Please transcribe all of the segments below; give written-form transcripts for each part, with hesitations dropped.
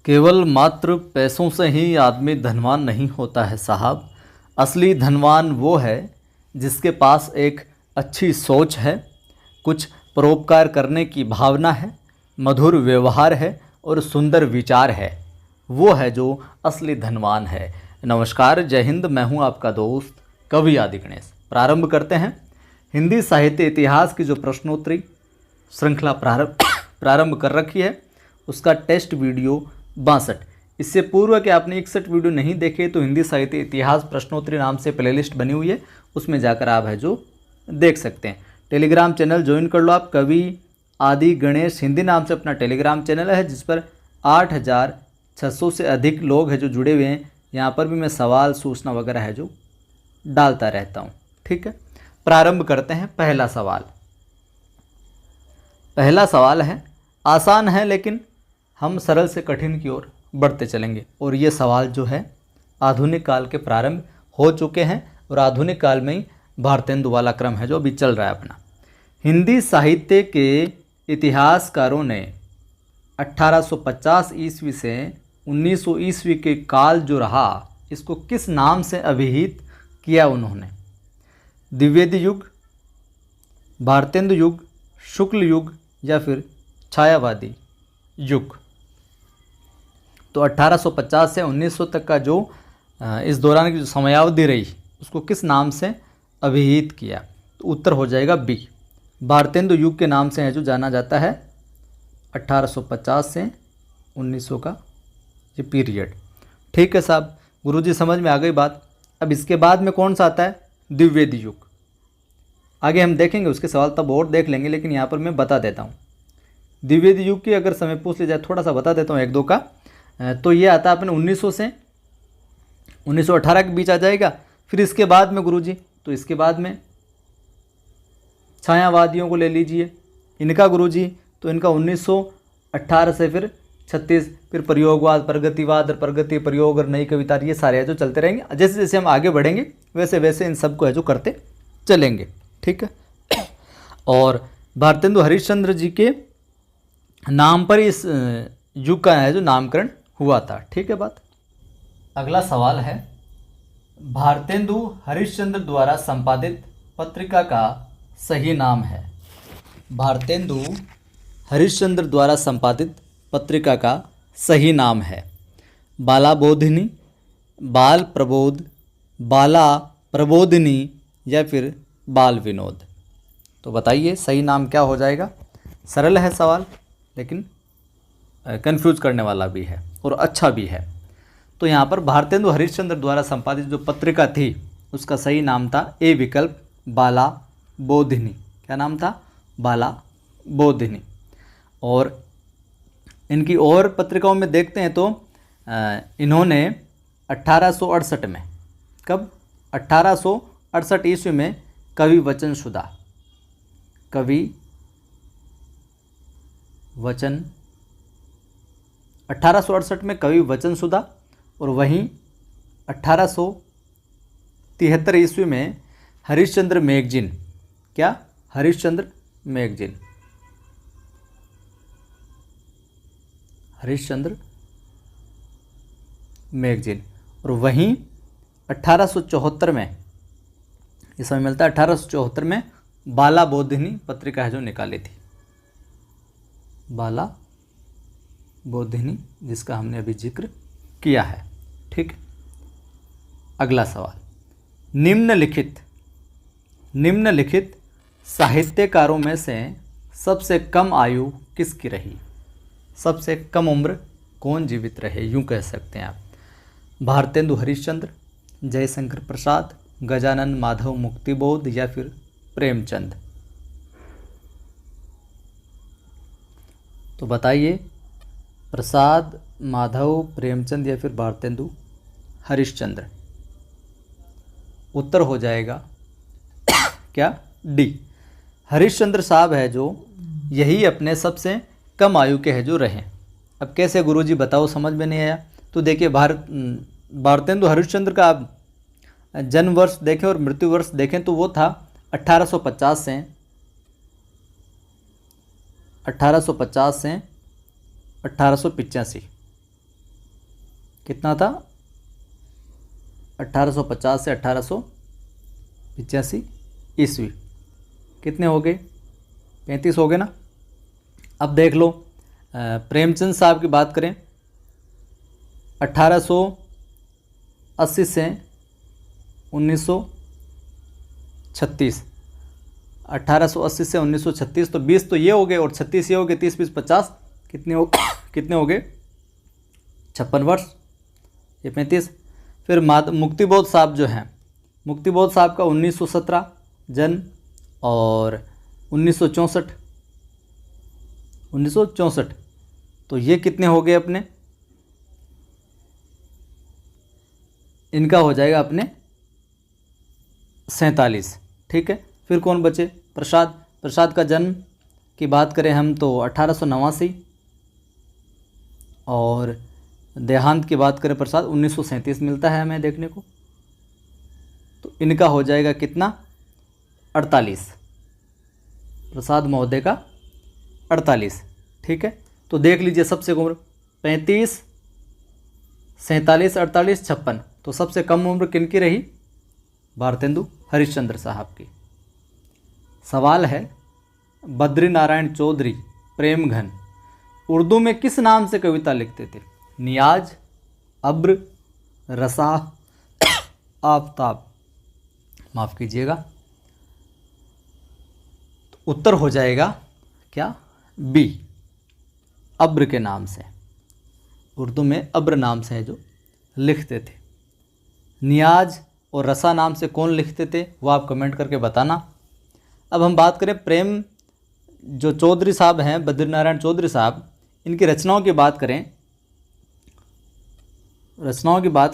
केवल मात्र पैसों से ही आदमी धनवान नहीं होता है साहब। असली धनवान वो है जिसके पास एक अच्छी सोच है, कुछ परोपकार करने की भावना है, मधुर व्यवहार है और सुंदर विचार है। वो है जो असली धनवान है। नमस्कार, जय हिंद। मैं हूँ आपका दोस्त कवि आदि गणेश। प्रारंभ करते हैं। हिंदी साहित्य इतिहास की जो प्रश्नोत्तरी श्रृंखला प्रारंभ कर रखी है, उसका टेस्ट वीडियो 62। इससे पूर्व कि आपने 61 वीडियो नहीं देखे तो हिंदी साहित्य इतिहास प्रश्नोत्तरी नाम से प्लेलिस्ट बनी हुई है, उसमें जाकर आप है जो देख सकते हैं। टेलीग्राम चैनल ज्वाइन कर लो आप। कवि आदि गणेश हिंदी नाम से अपना टेलीग्राम चैनल है, जिस पर 8600 से अधिक लोग हैं जो जुड़े हुए हैं। यहाँ पर भी मैं सवाल सूचना वगैरह है जो डालता रहता हूँ। ठीक है, प्रारंभ करते हैं। पहला सवाल है, आसान है लेकिन हम सरल से कठिन की ओर बढ़ते चलेंगे। और ये सवाल जो है आधुनिक काल के प्रारंभ हो चुके हैं और आधुनिक काल में ही भारतेंदु वाला क्रम है जो अभी चल रहा है अपना। हिंदी साहित्य के इतिहासकारों ने 1850 ईस्वी से 1900 ईस्वी के काल जो रहा, इसको किस नाम से अभिहित किया उन्होंने? द्विवेदी युग, भारतेंदु युग, शुक्ल युग या फिर छायावादी युग? तो 1850 से 1900 तक का जो इस दौरान की जो समयावधि रही, उसको किस नाम से अभिहित किया? तो उत्तर हो जाएगा बी, भारतेंदु युग के नाम से है जो जाना जाता है 1850 से 1900 का ये पीरियड। ठीक है साहब, गुरुजी समझ में आ गई बात। अब इसके बाद में कौन सा आता है? द्विवेदी युग। आगे हम देखेंगे, उसके सवाल तब और देख लेंगे, लेकिन यहाँ पर मैं बता देता हूँ। द्विवेदी युग की अगर समय पूछ लिया जाए, थोड़ा सा बता देता हूँ एक दो का। तो ये आता है अपने 1900 से 1918 के बीच आ जाएगा। फिर इसके बाद में गुरुजी, तो इसके बाद में छायावादियों को ले लीजिए, इनका गुरुजी, तो इनका 1918 से फिर 36, फिर प्रयोगवाद, प्रगतिवाद, प्रगति, प्रयोग और नई कविता, ये सारे है जो चलते रहेंगे। जैसे जैसे हम आगे बढ़ेंगे वैसे वैसे इन सबको है जो करते चलेंगे। ठीक है, और भारतेंदु हरिश्चंद्र जी के नाम पर इस युग का है जो नामकरण हुआ था। ठीक है बात। अगला सवाल है, भारतेंदु हरिश्चंद्र द्वारा संपादित पत्रिका का सही नाम है? भारतेंदु हरिश्चंद्र द्वारा संपादित पत्रिका का सही नाम है बाला बोधिनी, बाल प्रबोध, बाला प्रबोधिनी या फिर बाल विनोद? तो बताइए सही नाम क्या हो जाएगा? सरल है सवाल, लेकिन कंफ्यूज करने वाला भी है और अच्छा भी है। तो यहाँ पर भारतेंदु हरिश्चंद्र द्वारा संपादित जो पत्रिका थी, उसका सही नाम था ए विकल्प, बाला बोधिनी। क्या नाम था? बाला बोधिनी। और इनकी और पत्रिकाओं में देखते हैं तो इन्होंने 1868 में, कब? 1868 ईस्वी में कवि वचन सुधा, कवि वचन 1868 में कवि वचन सुधा, और वहीं 1873 ईस्वी में हरिश्चंद्र मैगजीन। क्या? Harishchandra magazine, Harishchandra magazine. और वहीं 1874 में, इस समय मिलता है 1874 में बाला बोधिनी पत्रिका है जो निकाली थी, बाला बोधिनी, जिसका हमने अभी जिक्र किया है। ठीक। अगला सवाल, निम्नलिखित साहित्यकारों में से सबसे कम आयु किसकी रही? सबसे कम उम्र कौन जीवित रहे, यूं कह सकते हैं आप। भारतेंदु हरिश्चंद्र, जयशंकर प्रसाद, गजानन माधव मुक्तिबोध या फिर प्रेमचंद? तो बताइए, प्रसाद, माधव, प्रेमचंद या फिर भारतेंदु हरिश्चंद्र? उत्तर हो जाएगा क्या? डी, हरिश्चंद्र साहब है जो यही अपने सबसे कम आयु के है जो रहे। अब कैसे गुरुजी बताओ, समझ में नहीं आया? तो देखिए, भारतेंदु हरिश्चंद्र का आप जन्म वर्ष देखें और मृत्यु वर्ष देखें तो वो था 1850 से 1885। कितना था, 1850 से 1885 ईस्वी। कितने हो गए, 35 हो गए ना। अब देख लो प्रेमचंद साहब की बात करें, 1880 से 1936, 1880 से 1936, तो 20 तो ये हो गए और 36 ये हो गए, 30 20 50, कितने हो गए 56 वर्ष, ये 35। फिर मुक्तिबोध साहब जो हैं, मुक्तिबोध साहब का 1917 जन्म और 1964, तो ये कितने हो गए अपने, इनका हो जाएगा अपने 47। ठीक है। फिर कौन बचे, प्रसाद का जन्म की बात करें हम तो 1889 और देहांत की बात करें प्रसाद 1937 मिलता है हमें देखने को, तो इनका हो जाएगा कितना, 48, प्रसाद महोदय का 48। ठीक है। तो देख लीजिए सबसे कम उम्र 35, 47, 48, 56, तो सबसे कम उम्र किनकी रही, भारतेंदु हरिश्चंद्र साहब की। सवाल है, बद्री नारायण चौधरी प्रेमघन उर्दू में किस नाम से कविता लिखते थे, नियाज, अब्र, रसा, आफताब, माफ़ कीजिएगा, तो उत्तर हो जाएगा क्या, बी, अब्र के नाम से, उर्दू में अब्र नाम से है जो लिखते थे। नियाज और रसा नाम से कौन लिखते थे वो आप कमेंट करके बताना। अब हम बात करें प्रेम जो चौधरी साहब हैं, बद्रीनारायण चौधरी साहब, इनकी रचनाओं की बात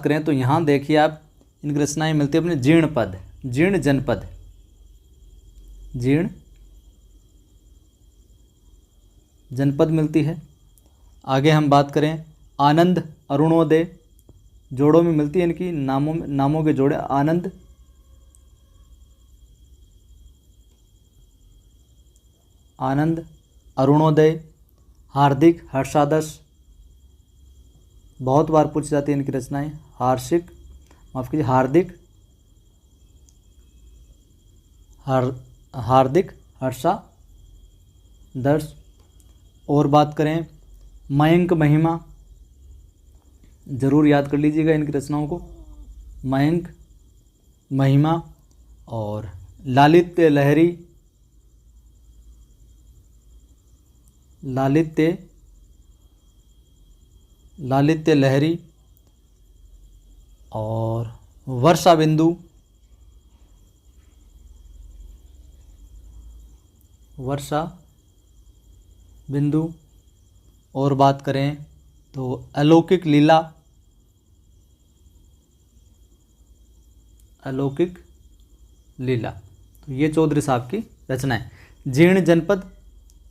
करें तो यहाँ देखिए आप, इनकी रचनाएं मिलती है अपने जीर्ण जनपद मिलती है। आगे हम बात करें आनंद अरुणोदय, जोड़ों में मिलती है इनकी, नामों के जोड़े, आनंद अरुणोदय, हार्दिक, हर्षादर्श, बहुत बार पूछी जाती है इनकी रचनाएं, हार्दिक, हर्षादर्श। और बात करें मयंक महिमा, ज़रूर याद कर लीजिएगा इनकी रचनाओं को, मयंक महिमा, और लालित्य लहरी, और वर्षा बिंदु। और बात करें तो अलौकिक लीला, तो ये चौधरी साहब की रचना है। जीर्ण जनपद,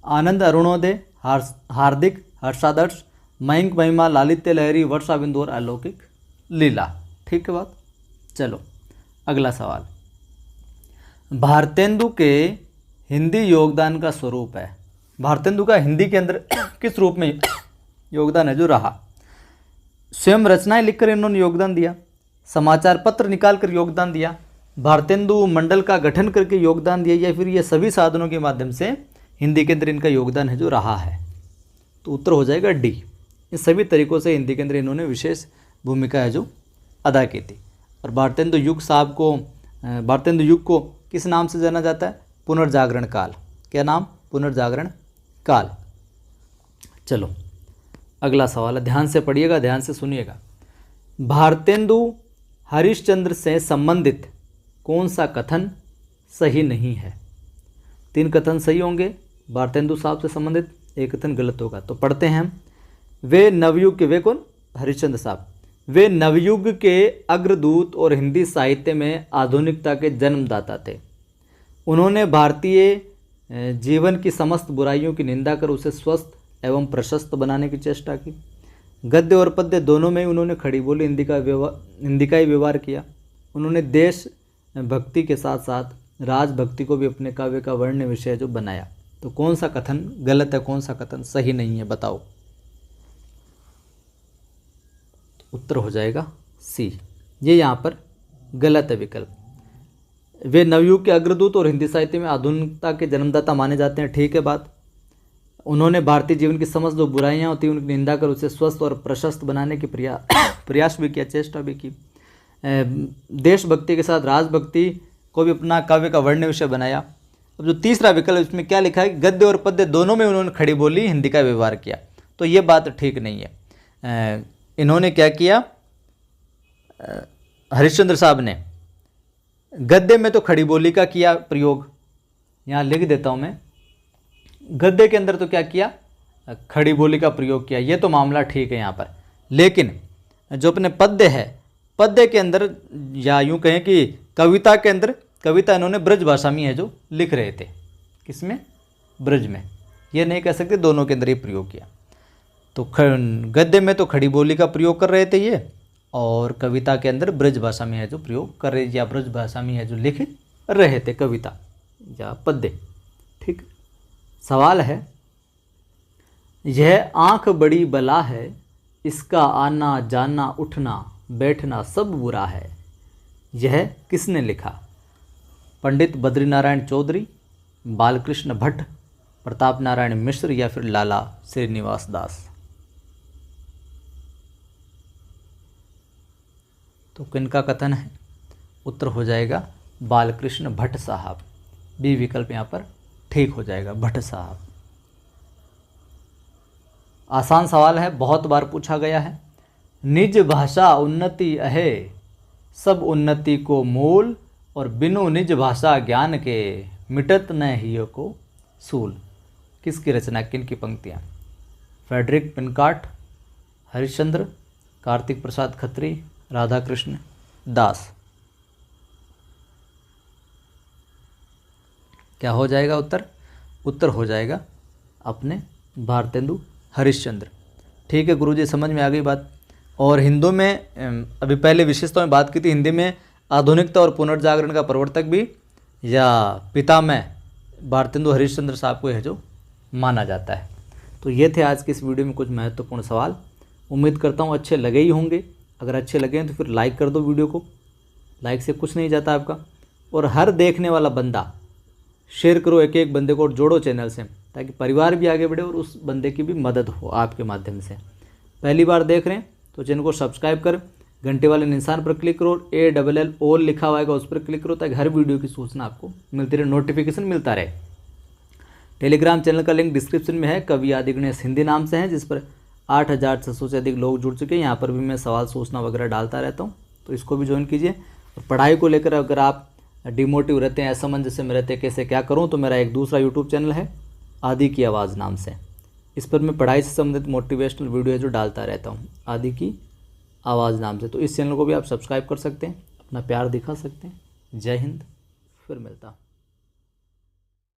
आनंद अरुणोदय, हार्दिक, हर्षादर्श, मयंक महिमा, लालित्य लहरी, वर्षा बिंदु और अलौकिक लीला। ठीक है बात। चलो अगला सवाल, भारतेंदु के हिंदी योगदान का स्वरूप है, भारतेंदु का हिंदी के अंदर किस रूप में योगदान है जो रहा। स्वयं रचनाएं लिखकर इन्होंने योगदान दिया, समाचार पत्र निकाल कर योगदान दिया, भारतेंदु मंडल का गठन करके योगदान दिया, या फिर ये सभी साधनों के माध्यम से हिंदी के अंदर इनका योगदान है जो रहा है। तो उत्तर हो जाएगा डी, इन सभी तरीक़ों से हिंदी के अंदर इन्होंने विशेष भूमिका है जो अदा की थी। और भारतेंदु युग को किस नाम से जाना जाता है, पुनर्जागरण काल। क्या नाम, पुनर्जागरण काल। चलो अगला सवाल है, ध्यान से पढ़िएगा, ध्यान से सुनिएगा। भारतेंदु हरिश्चंद्र से संबंधित कौन सा कथन सही नहीं है। 3 कथन सही होंगे भारतेंदु साहब से संबंधित, एक कथन गलत होगा। तो पढ़ते हैं हम। वे नवयुग के, वे कौन, हरिश्चंद्र साहब, वे नवयुग के अग्रदूत और हिंदी साहित्य में आधुनिकता के जन्मदाता थे। उन्होंने भारतीय जीवन की समस्त बुराइयों की निंदा कर उसे स्वस्थ एवं प्रशस्त बनाने की चेष्टा की। गद्य और पद्य दोनों में उन्होंने खड़ी बोली हिंदी का ही व्यवहार किया। उन्होंने देश भक्ति के साथ साथ राजभक्ति को भी अपने काव्य का वर्ण विषय जो बनाया। तो कौन सा कथन गलत है, कौन सा कथन सही नहीं है, बताओ। उत्तर हो जाएगा सी। ये यहाँ पर गलत है विकल्प। वे नवयुग के अग्रदूत और हिंदी साहित्य में आधुनिकता के जन्मदाता माने जाते हैं, ठीक है बात। उन्होंने भारतीय जीवन की समस्त जो बुराइयां होती हैं उनकी निंदा कर उसे स्वस्थ और प्रशस्त बनाने की प्रयास भी किया, चेष्टा भी की। देशभक्ति के साथ राजभक्ति को भी अपना काव्य का वर्ण्य विषय बनाया। अब जो तीसरा विकल्प इसमें क्या लिखा है, गद्य और पद्य दोनों में उन्होंने खड़ी बोली हिंदी का व्यवहार किया, तो ये बात ठीक नहीं है। इन्होंने क्या किया, हरिश्चंद्र साहब ने गद्य में तो खड़ी बोली का किया प्रयोग, यहाँ लिख देता हूँ मैं, गद्य के अंदर तो क्या किया, खड़ी बोली का प्रयोग किया, ये तो मामला ठीक है यहाँ पर। लेकिन जो अपने पद्य है, पद्य के अंदर या यूँ कहें कि कविता के अंदर, कविता इन्होंने ब्रज भाषा में है जो लिख रहे थे, किसमें, ब्रज में, ये नहीं कह सकते दोनों के अंदर ये प्रयोग किया। तो गद्य में तो खड़ी बोली का प्रयोग कर रहे थे ये, और कविता के अंदर ब्रज भाषा में है जो प्रयोग कर रहे, या ब्रज भाषा में है जो लिख रहे थे कविता या पद्य, ठीक। सवाल है, यह आँख बड़ी बला है, इसका आना जाना उठना बैठना सब बुरा है, यह किसने लिखा? पंडित बद्रीनारायण चौधरी, बालकृष्ण भट्ट, प्रताप नारायण मिश्र या फिर लाला श्रीनिवास दास। तो किनका कथन है? उत्तर हो जाएगा बालकृष्ण भट्ट साहब। बी विकल्प यहाँ पर ठीक हो जाएगा, भट्ट साहब। आसान सवाल है, बहुत बार पूछा गया है। निज भाषा उन्नति अहे, सब उन्नति को मूल, और बिनु निज भाषा ज्ञान के मिटत न हियो को सूल। किसकी रचना, किन की पंक्तियाँ? फ्रेडरिक पिनकाट, हरिश्चंद्र, कार्तिक प्रसाद खत्री, राधा कृष्ण दास। क्या हो जाएगा उत्तर? उत्तर हो जाएगा अपने भारतेंदु हरिश्चंद्र। ठीक है गुरुजी, समझ में आ गई बात। और हिंदू में अभी पहले विशेषता में बात की थी, हिंदी में आधुनिकता और पुनर्जागरण का प्रवर्तक भी या पितामह भारतेंदु हरिश्चंद्र साहब को है जो माना जाता है। तो ये थे आज के इस वीडियो में कुछ महत्वपूर्ण सवाल। उम्मीद करता हूँ अच्छे लगे ही होंगे। अगर अच्छे लगे हैं तो फिर लाइक कर दो वीडियो को, लाइक से कुछ नहीं जाता आपका। और हर देखने वाला बंदा शेयर करो, एक एक बंदे को जोड़ो चैनल से, ताकि परिवार भी आगे बढ़े और उस बंदे की भी मदद हो आपके माध्यम से। पहली बार देख रहे हैं तो चैनल को सब्सक्राइब कर घंटे वाले निशान पर क्लिक करो, ALL ऑल लिखा हुआ है उस पर क्लिक करो, ताकि हर वीडियो की सूचना आपको मिलती रहे, नोटिफिकेशन मिलता रहे। टेलीग्राम चैनल का लिंक डिस्क्रिप्शन में है, कवि आदि गणेश हिंदी नाम से है, जिस पर 8600 से अधिक लोग जुड़ चुके हैं। यहाँ पर भी मैं सवाल सूचना वगैरह डालता रहता हूँ, तो इसको भी ज्वाइन कीजिए। और पढ़ाई को लेकर अगर आप डिमोटिव रहते हैं, असमंजस में रहते हैं कैसे क्या करूँ, तो मेरा एक दूसरा यूट्यूब चैनल है आदि की आवाज़ नाम से। इस पर मैं पढ़ाई से संबंधित मोटिवेशनल वीडियो है जो डालता रहता हूँ, आदि की आवाज़ नाम से। तो इस चैनल को भी आप सब्सक्राइब कर सकते हैं, अपना प्यार दिखा सकते हैं। जय हिंद, फिर मिलता हूँ।